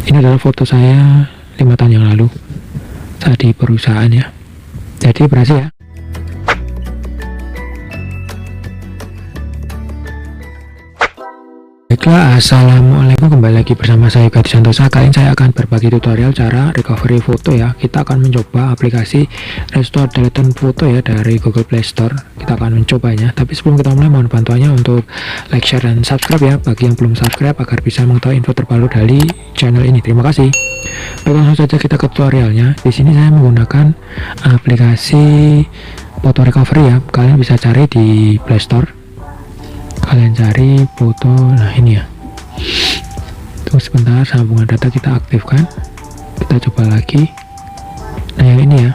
Ini adalah foto saya 5 tahun yang lalu saat di perusahaan ya. Jadi berhasil ya. Baiklah, assalamualaikum, kembali lagi bersama saya Yoga Santosa. Kali ini saya akan berbagi tutorial cara recovery foto ya. Kita akan mencoba aplikasi Restore Deleted Photo ya dari Google Play Store. Kita akan mencobanya. Tapi sebelum kita mulai, mohon bantuannya untuk like, share, dan subscribe ya bagi yang belum subscribe agar bisa mengetahui info terbaru dari channel ini. Terima kasih. Baik, langsung saja kita ke tutorialnya. Di sini saya menggunakan aplikasi foto recovery ya. Kalian bisa cari di Play Store. Kalian cari foto, nah ini ya. Tunggu sebentar, sambungan data kita aktifkan. Kita coba lagi. Nah yang ini ya,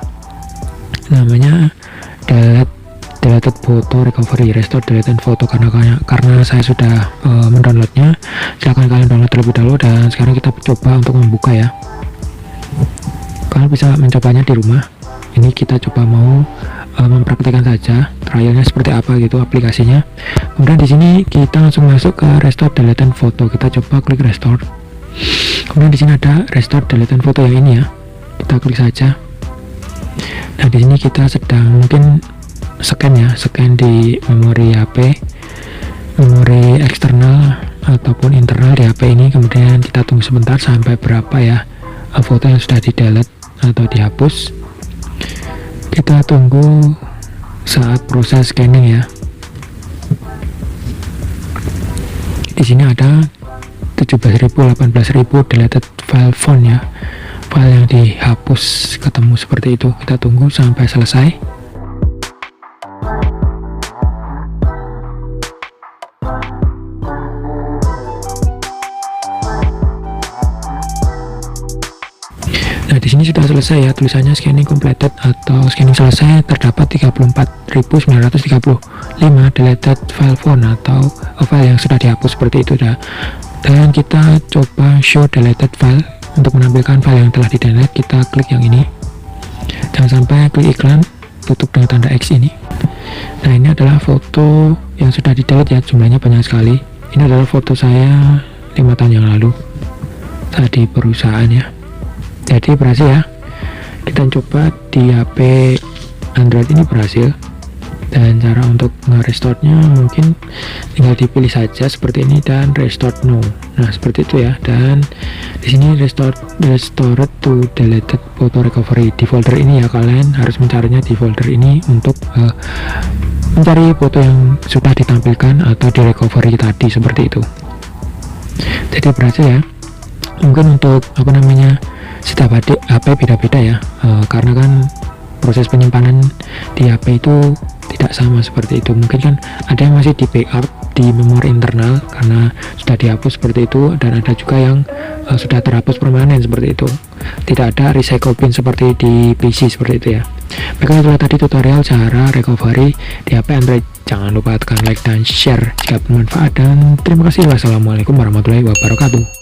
namanya Deleted Photo Recovery, Restore Deleted Photo. Karena saya sudah mendownloadnya, silahkan kalian download terlebih dahulu. Dan sekarang kita coba untuk membuka ya. Kalian bisa mencobanya di rumah. Ini kita coba mau mempraktikkan saja trialnya seperti apa gitu aplikasinya. Kemudian di sini kita langsung masuk ke Restore Deleted Photo. Kita coba klik Restore. Kemudian di sini ada Restore Deleted Photo yang ini ya. Kita klik saja. Nah di sini kita sedang mungkin scan ya, scan di memori HP, memori eksternal ataupun internal di HP ini. Kemudian kita tunggu sebentar sampai berapa ya foto yang sudah di delete atau dihapus. Kita tunggu saat proses scanning ya. Di sini ada 17.000, 18.000 deleted file phone ya, file yang dihapus ketemu seperti itu. Kita tunggu sampai selesai. Nah di sini sudah selesai ya, tulisannya scanning completed atau scanning selesai. Terdapat 34.935 deleted file phone atau file yang sudah dihapus seperti itu dah. Dan kita coba show deleted file untuk menampilkan file yang telah di delete. Kita klik yang ini, jangan sampai klik iklan, tutup dengan tanda X ini. Nah ini adalah foto yang sudah di delete ya, jumlahnya banyak sekali. Ini adalah foto saya 5 tahun yang lalu saat di perusahaan ya. Jadi berhasil ya. Kita coba di HP Android ini berhasil. Dan cara untuk nge-restore-nya mungkin tinggal dipilih saja seperti ini dan restore no. Nah seperti itu ya. Dan di sini restore to deleted photo recovery di folder ini ya. Kalian harus mencarinya di folder ini untuk mencari foto yang sudah ditampilkan atau di recovery tadi seperti itu. Jadi berhasil ya. Mungkin untuk setiap HP beda-beda ya, karena kan proses penyimpanan di HP itu tidak sama seperti itu. Mungkin kan ada yang masih di backup di memori internal karena sudah dihapus seperti itu, dan ada juga yang sudah terhapus permanen seperti itu. Tidak ada recycle bin seperti di PC seperti itu ya. Baiklah, itulah tadi tutorial cara recovery di HP Android. Jangan lupa tekan like dan share jika bermanfaat, dan terima kasih. Wassalamualaikum warahmatullahi wabarakatuh.